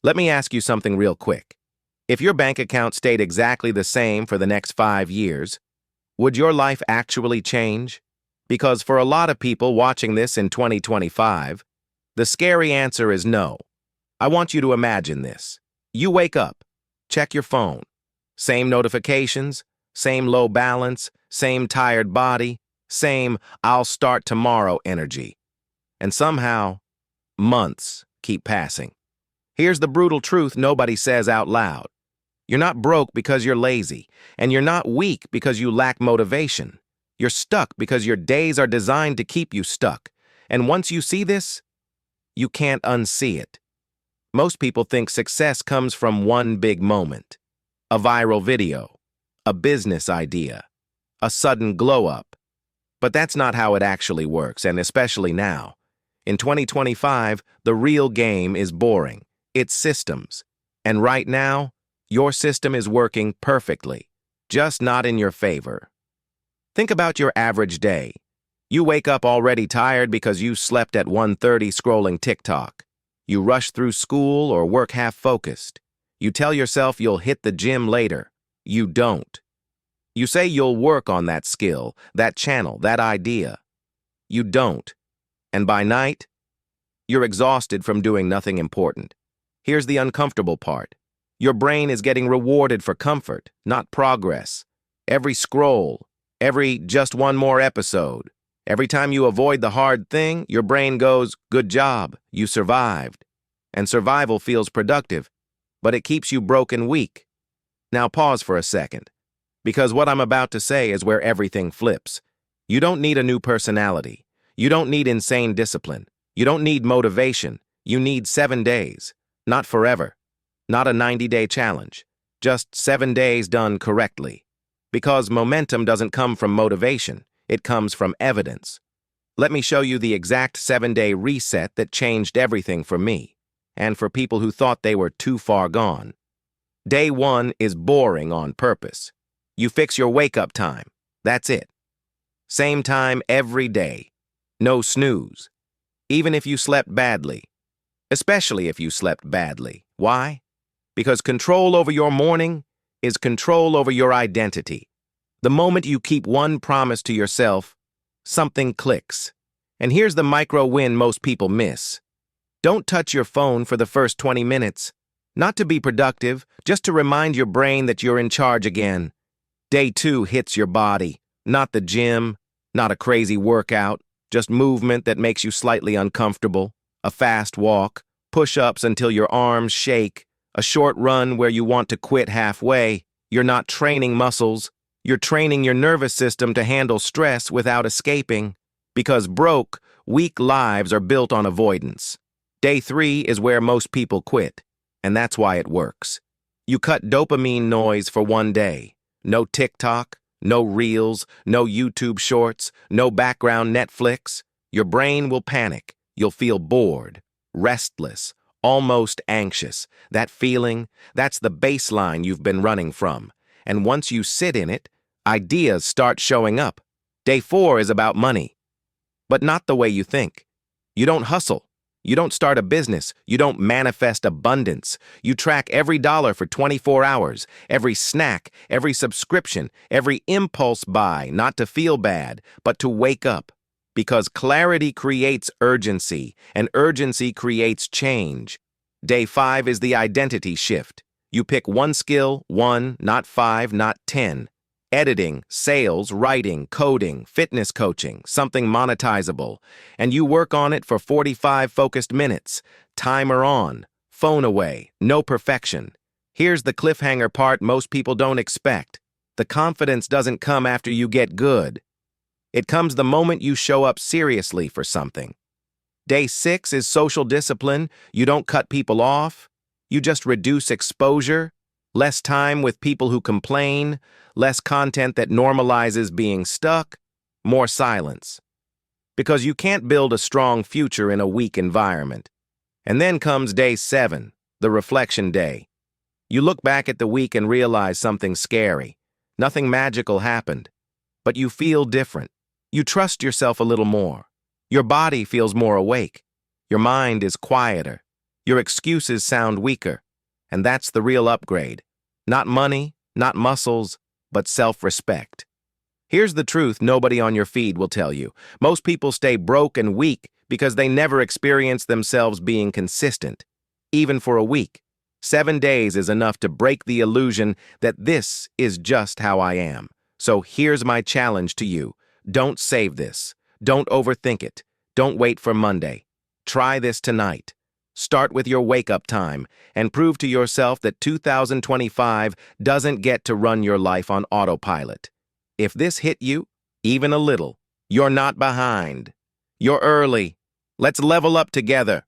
Let me ask you something real quick. If your bank account stayed exactly the same for the next 5 years, would your life actually change? Because for a lot of people watching this in 2025, the scary answer is no. I want you to imagine this. You wake up, check your phone. Same notifications, same low balance, same tired body, same "I'll start tomorrow" energy. And somehow, months keep passing. Here's the brutal truth nobody says out loud. You're not broke because you're lazy, and you're not weak because you lack motivation. You're stuck because your days are designed to keep you stuck. And once you see this, you can't unsee it. Most people think success comes from one big moment. A viral video, a business idea, a sudden glow-up. But that's not how it actually works, and especially now. In 2025, the real game is boring. It's systems. And right now, your system is working perfectly, just not in your favor. Think about your average day. You wake up already tired because you slept at 1:30 scrolling TikTok. You rush through school or work half-focused. You tell yourself you'll hit the gym later. You don't. You say you'll work on that skill, that channel, that idea. You don't. And by night, you're exhausted from doing nothing important. Here's the uncomfortable part. Your brain is getting rewarded for comfort, not progress. Every scroll, every "just one more episode," every time you avoid the hard thing, your brain goes, "Good job, you survived." And survival feels productive, but it keeps you broke and weak. Now pause for a second, because what I'm about to say is where everything flips. You don't need a new personality. You don't need insane discipline. You don't need motivation. You need 7 days. Not forever. Not a 90-day challenge. Just 7 days done correctly. Because momentum doesn't come from motivation. It comes from evidence. Let me show you the exact 7-day reset that changed everything for me, and for people who thought they were too far gone. Day 1 is boring on purpose. You fix your wake-up time. That's it. Same time every day. No snooze. Even if you slept badly. Especially if you slept badly. Why? Because control over your morning is control over your identity. The moment you keep one promise to yourself, something clicks. And here's the micro win most people miss. Don't touch your phone for the first 20 minutes. Not to be productive, just to remind your brain that you're in charge again. Day 2 hits your body. Not the gym, not a crazy workout, just movement that makes you slightly uncomfortable. A fast walk, push-ups until your arms shake, a short run where you want to quit halfway. You're not training muscles. You're training your nervous system to handle stress without escaping. Because broke, weak lives are built on avoidance. Day 3 is where most people quit, and that's why it works. You cut dopamine noise for 1 day. No TikTok, no Reels, no YouTube Shorts, no background Netflix. Your brain will panic. You'll feel bored, restless, almost anxious. That feeling, that's the baseline you've been running from. And once you sit in it, ideas start showing up. Day 4 is about money. But not the way you think. You don't hustle. You don't start a business. You don't manifest abundance. You track every dollar for 24 hours, every snack, every subscription, every impulse buy, not to feel bad, but to wake up. Because clarity creates urgency, and urgency creates change. Day 5 is the identity shift. You pick one skill, 1, not 5, not 10. Editing, sales, writing, coding, fitness coaching, something monetizable. And you work on it for 45 focused minutes. Timer on, phone away, no perfection. Here's the cliffhanger part most people don't expect. The confidence doesn't come after you get good. It comes the moment you show up seriously for something. Day 6 is social discipline. You don't cut people off. You just reduce exposure. Less time with people who complain. Less content that normalizes being stuck. More silence. Because you can't build a strong future in a weak environment. And then comes day 7, the reflection day. You look back at the week and realize something scary. Nothing magical happened. But you feel different. You trust yourself a little more. Your body feels more awake. Your mind is quieter. Your excuses sound weaker, and that's the real upgrade. Not money, not muscles, but self-respect. Here's the truth nobody on your feed will tell you. Most people stay broke and weak because they never experience themselves being consistent, even for a week. 7 days is enough to break the illusion that this is just how I am. So here's my challenge to you. Don't save this. Don't overthink it. Don't wait for Monday. Try this tonight. Start with your wake-up time and prove to yourself that 2025 doesn't get to run your life on autopilot. If this hit you, even a little, you're not behind. You're early. Let's level up together.